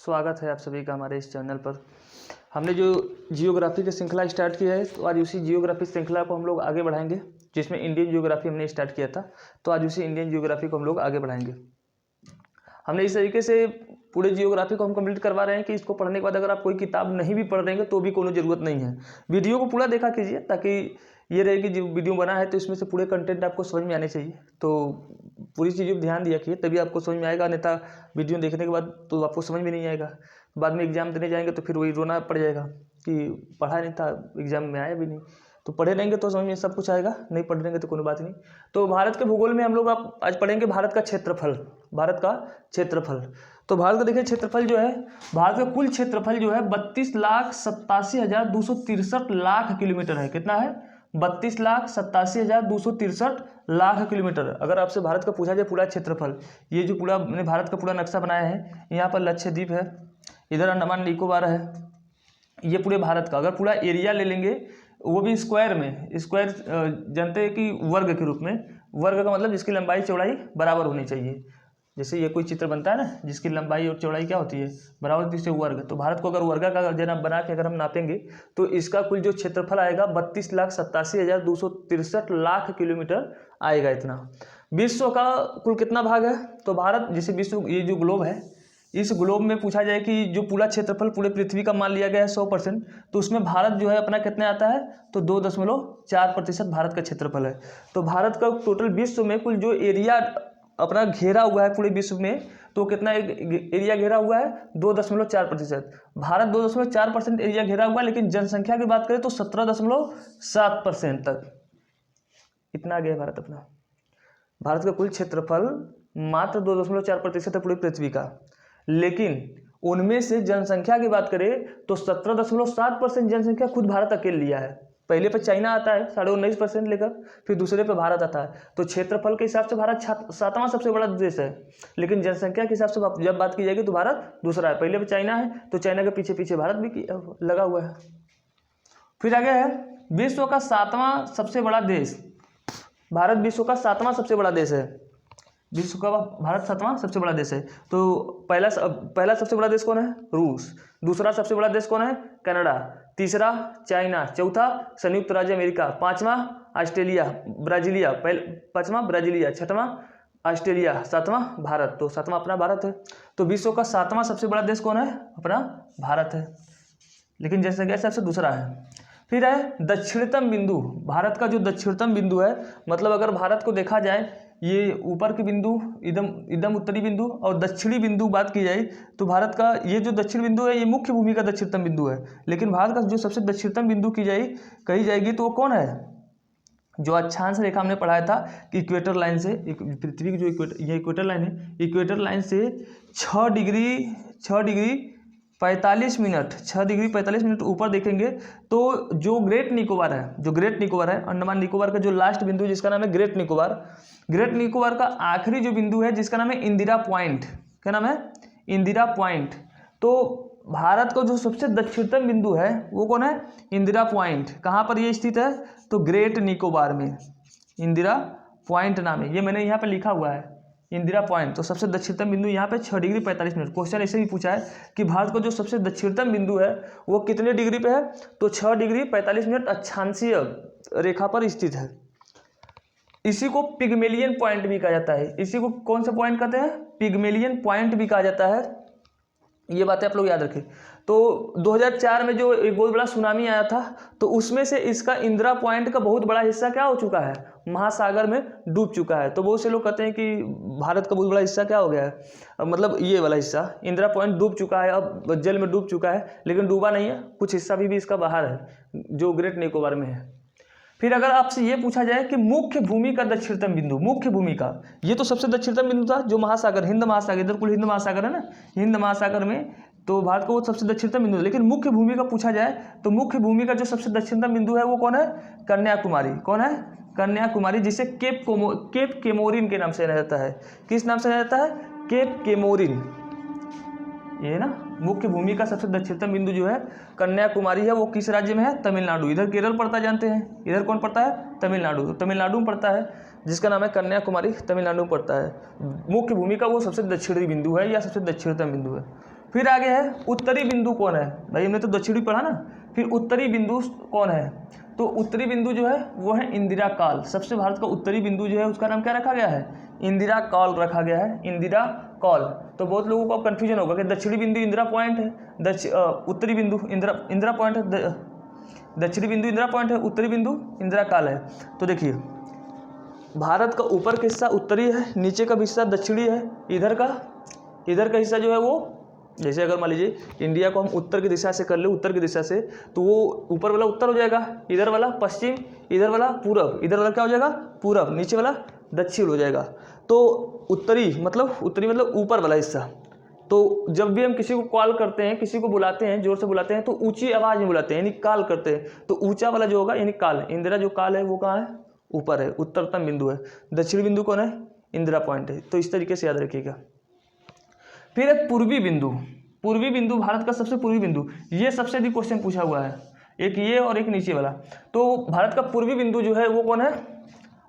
स्वागत है आप सभी का हमारे इस चैनल पर। हमने जो जियोग्राफी की श्रृंखला स्टार्ट की है, तो आज उसी जियोग्राफी श्रृंखला को हम लोग आगे बढ़ाएंगे, जिसमें इंडियन जियोग्राफी हमने स्टार्ट किया था। तो आज उसी इंडियन जियोग्राफी को हम लोग आगे बढ़ाएंगे। हमने इस तरीके से पूरे जियोग्राफी को हम कंप्लीट करवा रहे हैं कि इसको पढ़ने के बाद अगर आप कोई किताब नहीं भी पढ़ रहे हैं तो भी कोई ज़रूरत नहीं है। वीडियो को पूरा देखा कीजिए, ताकि ये रहे कि जो वीडियो बना है तो इसमें से पूरे कंटेंट आपको समझ में आने चाहिए। तो पूरी चीज़ों पर ध्यान दिया कीजिए, तभी आपको समझ में आएगा, अन्यथा वीडियो देखने के बाद तो आपको समझ में नहीं आएगा। बाद में एग्जाम देने जाएंगे तो फिर वही रोना पड़ जाएगा कि पढ़ा नहीं था, एग्जाम में आया भी नहीं। तो पढ़े रहेंगे तो समझ में सब कुछ आएगा, नहीं पढ़ रहेंगे तो कोई बात नहीं। तो भारत के भूगोल में हम लोग आप आज पढ़ेंगे भारत का क्षेत्रफल। भारत का क्षेत्रफल, तो भारत का देखिए क्षेत्रफल जो है, भारत का कुल क्षेत्रफल जो है 32,87,263 लाख किलोमीटर है। कितना है? 32,87,263 लाख किलोमीटर। अगर आपसे भारत का पूछा जाए पूरा क्षेत्रफल, ये जो पूरा मैंने भारत का पूरा नक्शा बनाया है, यहाँ पर लक्षद्वीप है, इधर अंडमान निकोबार है, ये पूरे भारत का अगर पूरा एरिया ले लेंगे, वो भी स्क्वायर में, स्क्वायर जानते हैं कि वर्ग के रूप में। वर्ग का मतलब जिसकी लंबाई चौड़ाई बराबर होनी चाहिए। जैसे ये कोई चित्र बनता है ना, जिसकी लंबाई और चौड़ाई क्या होती है? बराबर होती है, जिससे वर्ग। तो भारत को अगर वर्ग का जना बना के अगर हम नापेंगे तो इसका कुल जो क्षेत्रफल आएगा 32,87,263 लाख किलोमीटर आएगा। इतना। विश्व का कुल कितना भाग है? तो भारत, जैसे विश्व ये जो ग्लोब है, इस ग्लोब में पूछा जाए कि जो पूरा क्षेत्रफल पूरे पृथ्वी का मान लिया गया है 100%, तो उसमें भारत जो है अपना कितने आता है? तो 2.4% भारत का क्षेत्रफल है। तो भारत का टोटल विश्व में कुल जो एरिया अपना घेरा हुआ है पूरे विश्व में, तो कितना एरिया घेरा हुआ है? 2.4%। भारत 2.4% एरिया घेरा हुआ है, लेकिन जनसंख्या की बात करें तो 17.7% तक इतना आ गया है भारत अपना। भारत का कुल क्षेत्रफल मात्र 2.4% है पूरी पृथ्वी का, लेकिन उनमें से जनसंख्या की बात करें तो 17.7% जनसंख्या खुद भारत अकेले लिया है। पहले पे चाइना आता है 19.5% लेकर, फिर दूसरे पे भारत आता है। तो क्षेत्रफल के हिसाब से भारत 7वां सबसे बड़ा देश है, लेकिन जनसंख्या के हिसाब से जब बात की जाएगी तो भारत दूसरा है। पहले पे चाइना है, तो चाइना के पीछे पीछे भारत भी लगा हुआ है। फिर आगे है विश्व का 7वां सबसे बड़ा देश। भारत विश्व का 7वां सबसे बड़ा देश है। विश्व का भारत 7वां सबसे बड़ा देश है। तो पहला सबसे बड़ा देश कौन है? रूस। दूसरा सबसे बड़ा देश कौन है? कनाडा। तीसरा चाइना। चौथा संयुक्त राज्य अमेरिका। पांचवां ऑस्ट्रेलिया, ब्राजीलिया। पांचवां ब्राजीलिया, छठवां ऑस्ट्रेलिया, सातवां भारत। तो सातवां अपना भारत है। तो विश्व का 7वां सबसे बड़ा देश कौन है? अपना भारत है, लेकिन जनसंख्या के हिसाब से दूसरा है। फिर है दक्षिणतम बिंदु। भारत का जो दक्षिणतम बिंदु है, मतलब अगर भारत को देखा जाए, ये ऊपर के बिंदु एकदम उत्तरी बिंदु और दक्षिणी बिंदु बात की जाए तो भारत का ये जो दक्षिण बिंदु है, ये मुख्य भूमि का दक्षिणतम बिंदु है। लेकिन भारत का जो सबसे दक्षिणतम बिंदु कही जाएगी तो वो कौन है? जो अक्षांश रेखा हमने पढ़ाया था कि इक्वेटर लाइन से, पृथ्वी की जो इक्वेटर लाइन है, इक्वेटर लाइन से 6 डिग्री 45 मिनट ऊपर देखेंगे तो जो ग्रेट निकोबार है, अंडमान निकोबार का जो लास्ट बिंदु जिसका नाम है ग्रेट निकोबार का आखिरी जो बिंदु है जिसका नाम है इंदिरा पॉइंट। क्या नाम है? इंदिरा पॉइंट। तो भारत का जो सबसे दक्षिणतम बिंदु है वो कौन है? इंदिरा पॉइंट। कहाँ पर ये स्थित है? तो ग्रेट निकोबार में इंदिरा पॉइंट नाम है। ये मैंने यहाँ पर लिखा हुआ है, इंदिरा पॉइंट। तो सबसे दक्षिणतम बिंदु यहाँ पे 6 डिग्री 45 मिनट। क्वेश्चन ऐसे भी पूछा है कि भारत का जो सबसे दक्षिणतम बिंदु है वो कितने डिग्री पे है? तो 6 डिग्री 45 मिनट अक्षांशीय रेखा पर स्थित है। इसी को पिगमेलियन पॉइंट भी कहा जाता है। इसी को कौन सा पॉइंट कहते हैं? पिगमेलियन पॉइंट भी कहा जाता है। ये बातें आप लोग याद रखें। तो 2004 में जो एक बहुत बड़ा सुनामी आया था, तो उसमें से इसका इंदिरा पॉइंट का बहुत बड़ा हिस्सा क्या हो चुका है? महासागर में डूब चुका है। तो बहुत से लोग कहते हैं कि भारत का बहुत बड़ा हिस्सा क्या हो गया है, मतलब ये वाला हिस्सा इंदिरा पॉइंट डूब चुका है, अब जल में डूब चुका है, लेकिन डूबा नहीं है, कुछ हिस्सा भी इसका बाहर है जो ग्रेट निकोबार में है। फिर अगर आपसे ये पूछा जाए कि मुख्य भूमि का दक्षिणतम बिंदु, मुख्य भूमि का, ये तो सबसे दक्षिणतम बिंदु था जो महासागर, हिंद महासागर, इधर कुल हिंद महासागर है ना, हिंद महासागर में तो भारत का वो सबसे दक्षिणतम बिंदु है। लेकिन मुख्य भूमि का पूछा जाए तो मुख्य भूमि का जो सबसे दक्षिणतम बिंदु है वो कौन है? कन्याकुमारी। कौन है? कन्याकुमारी, जिसे केप केमोरिन के नाम से जाना जाता है। किस नाम से जाना जाता है? Cap Comorin. ये ना मुख्य भूमि का सबसे दक्षिणतम बिंदु जो है कन्याकुमारी है। वो किस राज्य में है? तमिलनाडु। इधर केरल पड़ता है, जानते हैं, इधर कौन पड़ता है? तमिलनाडु। तो तमिलनाडु में पड़ता है, जिसका नाम है कन्याकुमारी, तमिलनाडु में पड़ता है। मुख्य भूमि का वो सबसे दक्षिणी बिंदु है या सबसे दक्षिणतम बिंदु है। फिर आगे है उत्तरी बिंदु कौन है, भाई हमने तो दक्षिणी पढ़ा ना, फिर उत्तरी बिंदु कौन है, तो उत्तरी बिंदु जो है वो है इंदिरा काल। सबसे भारत का उत्तरी बिंदु जो है उसका नाम क्या रखा गया है, इंदिरा कॉल रखा गया है, इंदिरा कॉल। तो बहुत लोगों को अब कन्फ्यूजन होगा कि दक्षिणी बिंदु इंदिरा पॉइंट है, उत्तरी बिंदु इंदिरा पॉइंट है, दक्षिणी बिंदु इंदिरा पॉइंट है, उत्तरी बिंदु इंदिरा काल है। तो देखिए भारत का ऊपर का हिस्सा उत्तरी है, नीचे का हिस्सा दक्षिणी है, इधर का हिस्सा जो है वो, जैसे अगर मान लीजिए इंडिया को हम उत्तर की दिशा से कर ले, उत्तर की दिशा से, तो वो ऊपर वाला उत्तर हो जाएगा, इधर वाला पश्चिम, इधर वाला पूरब, इधर वाला क्या हो जाएगा पूरब, नीचे वाला दक्षिण हो जाएगा। तो उत्तरी मतलब ऊपर वाला हिस्सा। तो जब भी हम किसी को कॉल करते हैं, किसी को बुलाते हैं, जोर से बुलाते हैं, तो ऊंची आवाज़ में बुलाते हैं, यानी कॉल करते हैं, तो ऊंचा वाला जो होगा यानी काल, इंदिरा जो काल है वो कहाँ है, ऊपर है, उत्तरतम बिंदु है। दक्षिणी बिंदु कौन है, इंदिरा पॉइंट है। तो इस तरीके से याद रखिएगा। फिर एक पूर्वी बिंदु, भारत का सबसे पूर्वी बिंदु, ये सबसे अधिक क्वेश्चन पूछा हुआ है, एक ये और एक नीचे वाला। तो भारत का पूर्वी बिंदु जो है वो कौन है,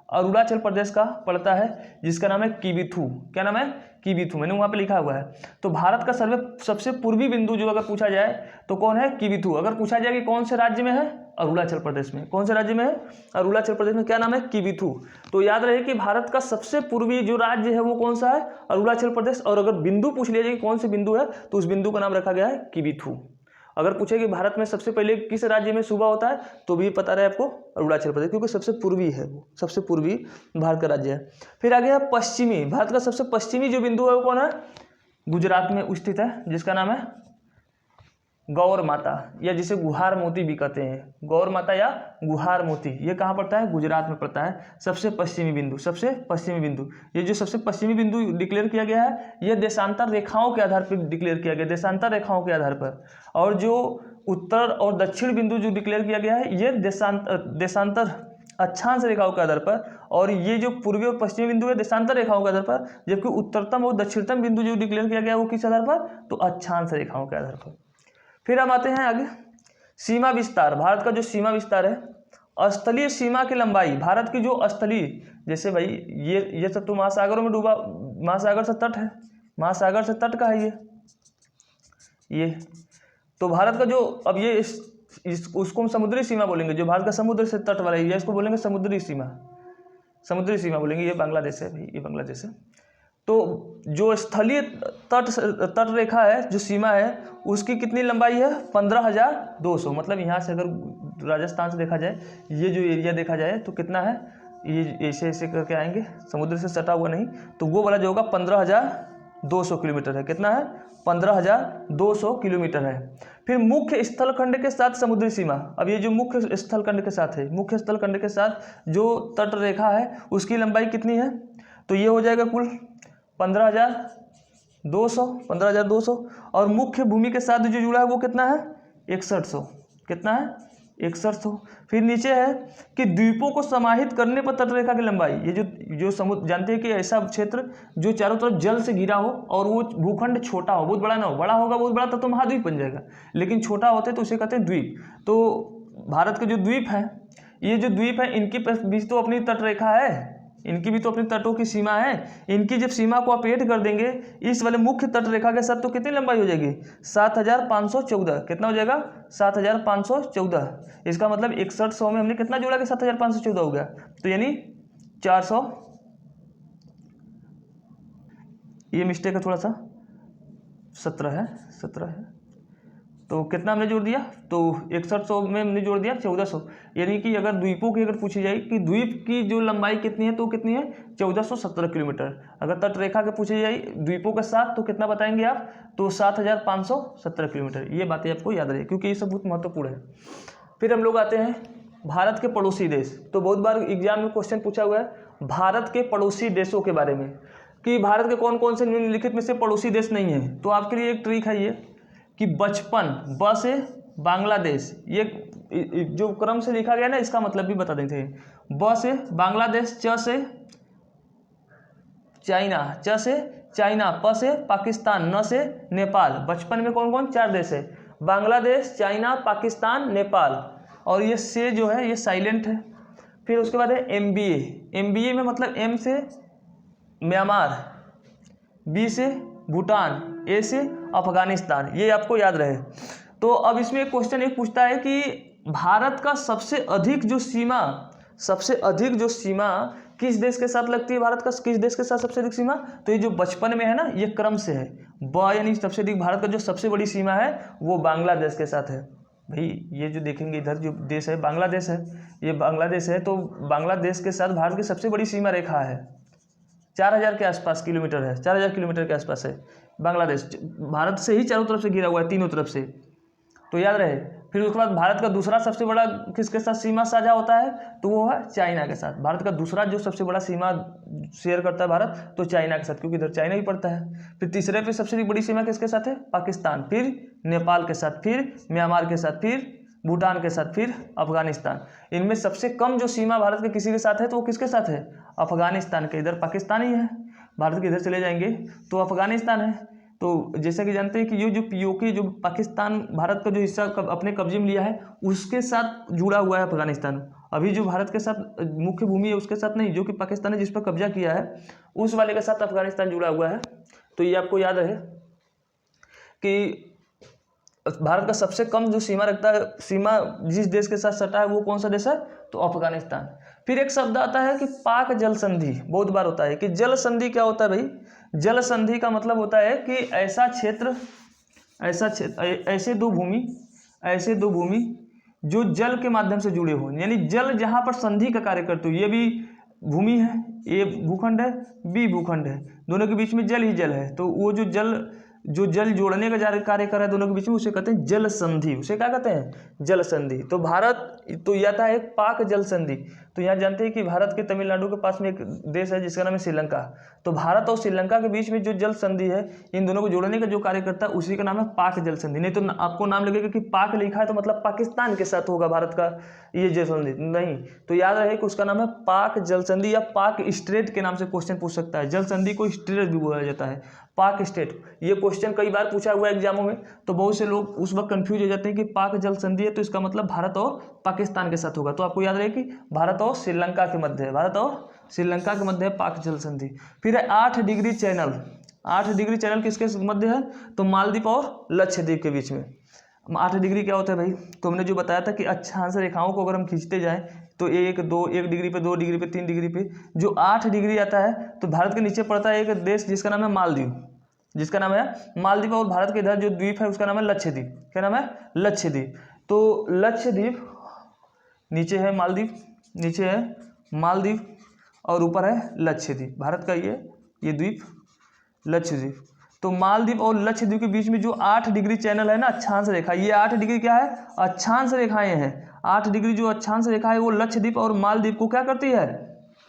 अरुणाचल प्रदेश का पड़ता है, जिसका नाम है किबिथु। क्या नाम है, किबिथु, मैंने वहाँ पे लिखा हुआ है। तो भारत का सबसे पूर्वी बिंदु जो अगर पूछा जाए तो कौन है, किबिथु। अगर पूछा जाए कि कौन से राज्य में है, अरुणाचल प्रदेश में। कौन से राज्य में है, अरुणाचल प्रदेश में। क्या नाम है, किबिथु। तो याद रहे कि भारत का सबसे पूर्वी जो राज्य है वो कौन सा है, अरुणाचल प्रदेश। और अगर बिंदु पूछ लिया जाए कि कौन से बिंदु है, तो उस बिंदु का नाम रखा गया है किबिथु। अगर पूछे कि भारत में सबसे पहले किस राज्य में सुबह होता है, तो भी पता रहे आपको अरुणाचल प्रदेश, क्योंकि सबसे पूर्वी है वो, सबसे पूर्वी भारत का राज्य है। फिर आगे है पश्चिमी, भारत का सबसे पश्चिमी जो बिंदु है वो कौन है, गुजरात में स्थित है, जिसका नाम है गौर माता, या जिसे गुहार मोती भी कहते हैं, गौर माता या गुहार मोती। ये कहाँ पड़ता है, गुजरात में पड़ता है। सबसे पश्चिमी बिंदु, ये जो सबसे पश्चिमी बिंदु डिक्लेयर किया गया है, ये देशांतर रेखाओं के आधार पर डिक्लेयर किया गया, देशांतर रेखाओं के आधार पर। और जो उत्तर और दक्षिण बिंदु जो डिक्लेयर किया गया है, ये देशांतर अक्षांश रेखाओं के आधार पर। और ये जो पूर्वी और पश्चिमी बिंदु है देशांतर रेखाओं के आधार पर, जबकि उत्तरतम और दक्षिणतम बिंदु जो डिक्लेयर किया गया है वो किस आधार पर, तो अक्षांश रेखाओं के आधार पर। फिर हम आते हैं आगे, सीमा विस्तार। भारत का जो सीमा विस्तार है, स्थलीय सीमा की लंबाई, भारत की जो स्थलीय, जैसे भाई ये सब तो महासागरों में डूबा, महासागर से तट है, महासागर से तट का है ये। तो भारत का जो, अब ये उसको हम समुद्री सीमा बोलेंगे, जो भारत का समुद्र से तट वाला है, इसको बोलेंगे समुद्री सीमा बोलेंगे। ये बांग्लादेश है भाई, ये बांग्लादेश है। तो जो स्थलीय तट रेखा है, जो सीमा है, उसकी कितनी लंबाई है, 15,200। मतलब यहाँ से अगर राजस्थान से देखा जाए, ये जो एरिया देखा जाए तो कितना है, ये ऐसे करके आएंगे, समुद्र से सटा हुआ नहीं, तो वो वाला जो होगा 15,200 किलोमीटर है। कितना है, 15,200 किलोमीटर है। फिर मुख्य स्थल खंड के साथ समुद्री सीमा, अब ये जो मुख्य स्थल खंड के साथ है, मुख्य स्थल खंड के साथ जो तट रेखा है उसकी लंबाई कितनी है, तो ये हो जाएगा कुल 15,200। और मुख्य भूमि के साथ जो जुड़ा है वो कितना है, 6100। कितना है, 6100। फिर नीचे है कि द्वीपों को समाहित करने पर तटरेखा की लंबाई, ये जो समुद्र, जानते हैं कि ऐसा क्षेत्र जो चारों तरफ जल से घिरा हो और वो भूखंड छोटा हो, बहुत बड़ा ना हो, बड़ा होगा बहुत बड़ा तो महाद्वीप बन जाएगा, लेकिन छोटा होता है तो उसे कहते हैं द्वीप। तो भारत के जो द्वीप हैं, ये जो द्वीप है इनके बीच तो अपनी तटरेखा है, इनकी भी तो अपनी तटों की सीमा है। इनकी जब सीमा को आप ऐड कर देंगे इस वाले मुख्य तट रेखा के साथ, तो कितनी लंबाई हो जाएगी, 7,514। कितना हो जाएगा, 7,514। इसका मतलब 6100 में हमने कितना जोड़ा कि 7,514 हो गया, तो यानी 400, ये मिस्टेक है थोड़ा सा, 17 है। तो कितना हमने जोड़ दिया, तो 6100 में हमने जोड़ दिया 1400। यानी कि अगर द्वीपों की अगर पूछी जाए कि द्वीप की जो लंबाई कितनी है, तो कितनी है, 1417 किलोमीटर। अगर तट रेखा के पूछी जाए द्वीपों के साथ, तो कितना बताएंगे आप, तो 7,517 किलोमीटर। ये बातें आपको याद रहे, क्योंकि ये सब बहुत महत्वपूर्ण है। फिर हम लोग आते हैं भारत के पड़ोसी देश। तो बहुत बार एग्जाम में क्वेश्चन पूछा हुआ है भारत के पड़ोसी देशों के बारे में, कि भारत के कौन कौन से निम्नलिखित में से पड़ोसी देश नहीं है। तो आपके लिए एक ट्रिक है ये कि बचपन, ब से बांग्लादेश, ये जो क्रम से लिखा गया ना, इसका मतलब भी बता देते हैं। ब से बांग्लादेश, च से चाइना, च से चाइना, प से पाकिस्तान, न से नेपाल। बचपन में कौन कौन 4 देश है, बांग्लादेश, चाइना, पाकिस्तान, नेपाल। और ये से जो है ये साइलेंट है। फिर उसके बाद है MBA में मतलब M से म्यांमार, B से भूटान, A से अफगानिस्तान, ये आपको याद रहे। तो अब इसमें एक क्वेश्चन एक पूछता है कि भारत का सबसे अधिक जो सीमा किस देश के साथ लगती है, भारत का किस देश के साथ सबसे अधिक सीमा, तो ये जो बचपन में है ना, ये क्रम से है, यानी सबसे अधिक भारत का जो सबसे बड़ी सीमा है वो बांग्लादेश के साथ है। भाई ये जो देखेंगे इधर जो देश है बांग्लादेश है, ये बांग्लादेश है, तो बांग्लादेश के साथ भारत की सबसे बड़ी सीमा रेखा है, 4000 के आसपास किलोमीटर है, 4000 किलोमीटर के आसपास है बांग्लादेश, भारत से ही चारों तरफ से घिरा हुआ है, तीनों तरफ से, तो याद रहे। फिर उसके बाद भारत का दूसरा सबसे बड़ा किसके साथ सीमा साझा होता है, तो वो है चाइना के साथ। भारत का दूसरा जो सबसे बड़ा सीमा शेयर करता है भारत, तो चाइना के साथ, क्योंकि इधर चाइना ही पड़ता है। फिर तीसरे पे सबसे बड़ी सीमा किसके साथ है, पाकिस्तान, फिर नेपाल के साथ, फिर म्यांमार के साथ, फिर भूटान के साथ, फिर अफगानिस्तान। इनमें सबसे कम जो सीमा भारत के किसी के साथ है तो वो किसके साथ है, अफगानिस्तान के। इधर पाकिस्तान ही है, भारत के इधर चले जाएंगे तो अफगानिस्तान है। तो जैसा कि जानते हैं कि ये जो पीओके जो पाकिस्तान भारत का जो हिस्सा अपने कब्जे में लिया है उसके साथ जुड़ा हुआ है अफगानिस्तान। अभी जो भारत के साथ मुख्य भूमि है उसके साथ नहीं, जो कि पाकिस्तान ने जिस पर कब्जा किया है उस वाले के साथ अफगानिस्तान जुड़ा हुआ है। तो ये आपको याद रहे कि भारत का सबसे कम जो सीमा रखता है, सीमा जिस देश के साथ सटा है वो कौन सा देश है, तो अफगानिस्तान। फिर एक शब्द आता है कि पाक जल संधि, बहुत बार होता है कि जल संधि क्या होता है भाई, जल संधि का मतलब होता है कि ऐसा क्षेत्र ऐसे दो भूमि जो जल के माध्यम से जुड़े हो, यानी जल जहाँ पर संधि का कार्य करते हो, ये भी भूमि है, ये भूखंड है, बी भूखंड है, दोनों के बीच में जल ही जल है, तो वो जो जल जोड़ने का कार्य कर रहा है दोनों के बीच में, उसे कहते हैं जल संधि, उसे क्या कहते हैं, जल संधि। तो भारत तो यह था एक पाक जल संधि। तो यहाँ जानते हैं कि भारत के तमिलनाडु के पास में एक देश है जिसका नाम है श्रीलंका, तो भारत और श्रीलंका के बीच में जो जल संधि है, इन दोनों को जोड़ने का जो कार्य करता है उसी का नाम है पाक जल संधि। नहीं तो आपको नाम लगेगा कि पाक लिखा है तो मतलब पाकिस्तान के साथ होगा भारत का ये जल संधि, नहीं। तो याद रहे कि उसका नाम है पाक जल संधि, या पाक स्ट्रेट के नाम से क्वेश्चन पूछ सकता है। जल संधि को स्ट्रेट भी बोला जाता है, पाक स्टेट। ये क्वेश्चन कई बार पूछा हुआ है एग्जामों में, तो बहुत से लोग उस वक्त कंफ्यूज हो जाते हैं कि पाक जल संधि है तो इसका मतलब भारत और पाकिस्तान के साथ होगा। तो आपको याद रहे कि भारत और श्रीलंका के मध्य है, भारत और श्रीलंका के मध्य है पाक जल संधि। फिर है 8 डिग्री चैनल। 8 डिग्री चैनल किसके मध्य है, तो मालदीव और लक्षद्वीप के बीच में। 8 डिग्री क्या होता है भाई, तो हमने जो बताया था कि अक्षांश रेखाओं को अगर हम खींचते जाएं तो 1 डिग्री पे, 2 डिग्री पे, 3 डिग्री पे जो 8 डिग्री आता है, तो भारत के नीचे पड़ता है एक देश जिसका नाम है मालदीव, जिसका नाम है मालदीव, और भारत के इधर जो द्वीप है उसका नाम है लक्षद्वीप। क्या नाम है, लक्षद्वीप। तो लक्षद्वीप नीचे है मालदीव, नीचे है मालदीव और ऊपर है लक्षद्वीप, भारत का ये द्वीप लक्षद्वीप। तो मालदीव और लक्षद्वीप के बीच में जो 8 डिग्री चैनल है ना, अक्षांश रेखा, ये 8 डिग्री क्या है, अक्षांश रेखाएं हैं। 8 डिग्री जो अक्षांश रेखा है वो लक्षद्वीप और मालदीव को क्या करती है,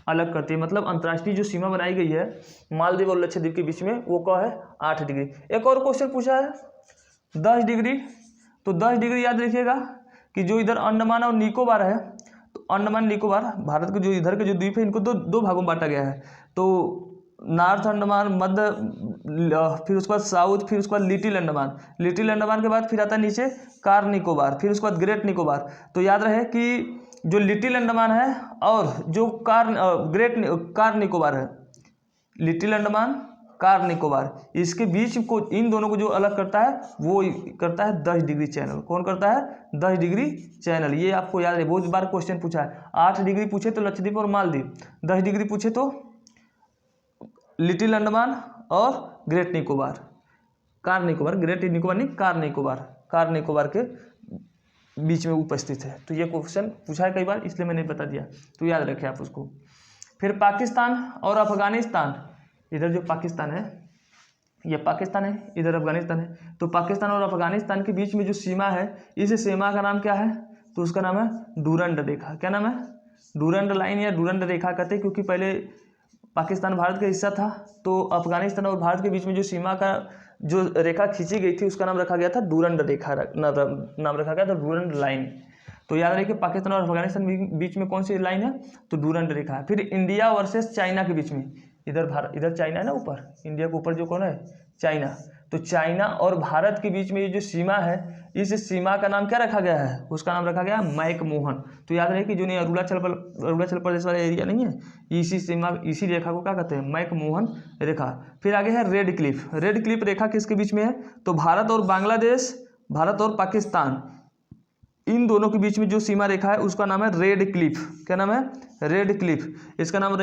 अलग करती है। मतलब अंतर्राष्ट्रीय जो सीमा बनाई गई है मालदीव और लक्षद्वीप के बीच में वो क्या है, 8 डिग्री। एक और क्वेश्चन पूछा है 10 डिग्री, तो 10 डिग्री याद रखिएगा कि जो इधर अंडमान और निकोबार है, तो अंडमान निकोबार भारत के जो इधर के जो द्वीप है इनको दो भागों में बांटा गया है। तो नॉर्थ अंडमान, मध्य, फिर उसके बाद साउथ, फिर उसके बाद लिटिल अंडमान। लिटिल अंडमान के बाद फिर आता है नीचे कार निकोबार, फिर उसके बाद ग्रेट निकोबार। तो याद रहे कि जो लिटिल अंडमान है और जो कार निकोबार है, लिटिल अंडमान, कार निकोबार, इसके बीच को, इन दोनों को जो अलग करता है वो करता है 10 डिग्री चैनल। कौन करता है, 10 डिग्री चैनल। ये आपको याद है, बहुत बार क्वेश्चन पूछा है। 8 डिग्री पूछे तो लक्षद्वीप और मालदीव, 10 डिग्री पूछे तो लिटिल अंडमान और great Nicobar, car Nicobar, great Nicobar नहीं, कार निकोबार के बीच में उपस्थित है। तो ये क्वेश्चन पूछा है कई बार, इसलिए मैंने बता दिया, तो याद रखें आप उसको। फिर पाकिस्तान और अफगानिस्तान, इधर जो पाकिस्तान है ये पाकिस्तान है, इधर अफगानिस्तान है। तो पाकिस्तान और अफगानिस्तान के बीच में जो सीमा है, इस सीमा का नाम क्या है, तो उसका नाम है डूरंड रेखा। क्या नाम है, डूरंड लाइन या डूरंड रेखा कहते हैं, क्योंकि पहले पाकिस्तान भारत का हिस्सा था, तो अफगानिस्तान और भारत के बीच में जो सीमा का जो रेखा खींची गई थी उसका नाम रखा गया था डूरंड रेखा, नाम रखा गया था डूरंड लाइन। तो याद रखिए पाकिस्तान और अफगानिस्तान के बीच में कौन सी लाइन है, तो डूरंड रेखा है। फिर इंडिया वर्सेस चाइना के बीच में, इधर चाइना है ना, ऊपर इंडिया के ऊपर जो कौन है, चाइना। तो चाइना और भारत के बीच में ये जो सीमा है, इस सीमा का नाम क्या रखा गया है, उसका नाम रखा गया है मैकमोहन। तो याद रहे कि जो नहीं अरुणाचल प्रदेश वाला एरिया नहीं है, इसी सीमा, इसी रेखा को क्या कहते हैं, मैकमोहन रेखा। फिर आगे है रेड क्लिफ। रेड क्लिफ रेखा किसके बीच में है, तो भारत और बांग्लादेश, भारत और पाकिस्तान, इन दोनों के बीच में जो सीमा रेखा है उसका नाम है रेड क्लिफ। क्या नाम है, रेड क्लिफ। इसका नाम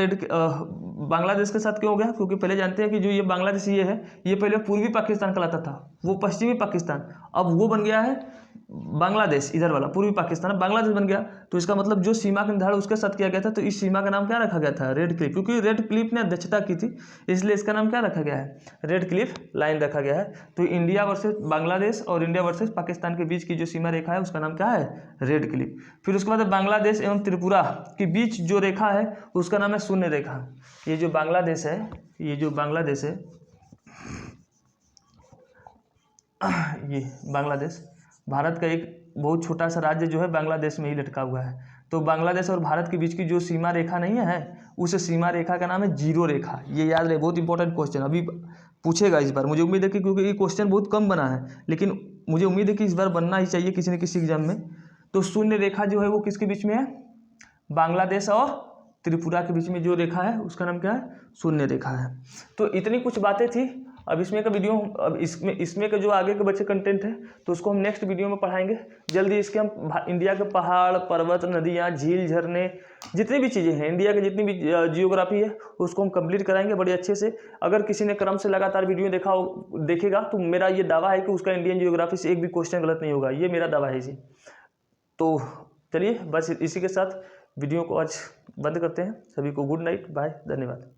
बांग्लादेश के साथ क्यों हो गया, क्योंकि पहले जानते हैं कि जो ये बांग्लादेश ये है, ये पहले पूर्वी पाकिस्तान कहलाता था, वो पश्चिमी पाकिस्तान, अब वो बन गया है बांग्लादेश, इधर वाला पूर्वी पाकिस्तान बांग्लादेश बन गया। तो इसका मतलब जो सीमा का निर्धारण उसके साथ किया गया था, तो इस सीमा का नाम क्या रखा गया था, रेड क्लिफ, क्योंकि रेड क्लिफ ने अध्यक्षता की थी, इसलिए इसका नाम क्या रखा गया है, रेड क्लिफ लाइन रखा गया है। तो इंडिया वर्सेस बांग्लादेश और इंडिया वर्सेस पाकिस्तान के बीच की जो सीमा रेखा है उसका नाम क्या है, रेड क्लिफ। फिर उसके बाद बांग्लादेश एवं त्रिपुरा के बीच जो रेखा है उसका नाम है शून्य रेखा। ये जो बांग्लादेश है, ये जो बांग्लादेश है, ये बांग्लादेश भारत का एक बहुत छोटा सा राज्य जो है बांग्लादेश में ही लटका हुआ है। तो बांग्लादेश और भारत के बीच की जो सीमा रेखा नहीं है, उस सीमा रेखा का नाम है जीरो रेखा। ये याद रहे, बहुत इंपॉर्टेंट क्वेश्चन अभी पूछेगा इस बार, मुझे उम्मीद है कि क्योंकि ये क्वेश्चन बहुत कम बना है, लेकिन मुझे उम्मीद है कि इस बार बनना ही चाहिए किसी न किसी एग्जाम में। तो शून्य रेखा जो है वो किसके बीच में है, बांग्लादेश और त्रिपुरा के बीच में जो रेखा है उसका नाम क्या है, शून्य रेखा है। तो इतनी कुछ बातें थी। अब इसमें का वीडियो, अब इसमें का जो आगे के बच्चे कंटेंट है तो उसको हम नेक्स्ट वीडियो में पढ़ाएंगे जल्दी। इसके हम इंडिया के पहाड़, पर्वत, नदियाँ, झील, झरने, जितनी भी चीज़ें हैं इंडिया की, जितनी भी जियोग्राफी है उसको हम कंप्लीट कराएंगे बड़े अच्छे से। अगर किसी ने क्रम से लगातार वीडियो देखेगा तो मेरा ये दावा है कि उसका इंडियन जियोग्राफी से एक भी क्वेश्चन गलत नहीं होगा, ये मेरा दावा है जी। तो चलिए बस इसी के साथ वीडियो को आज बंद करते हैं। सभी को गुड नाइट, बाय, धन्यवाद।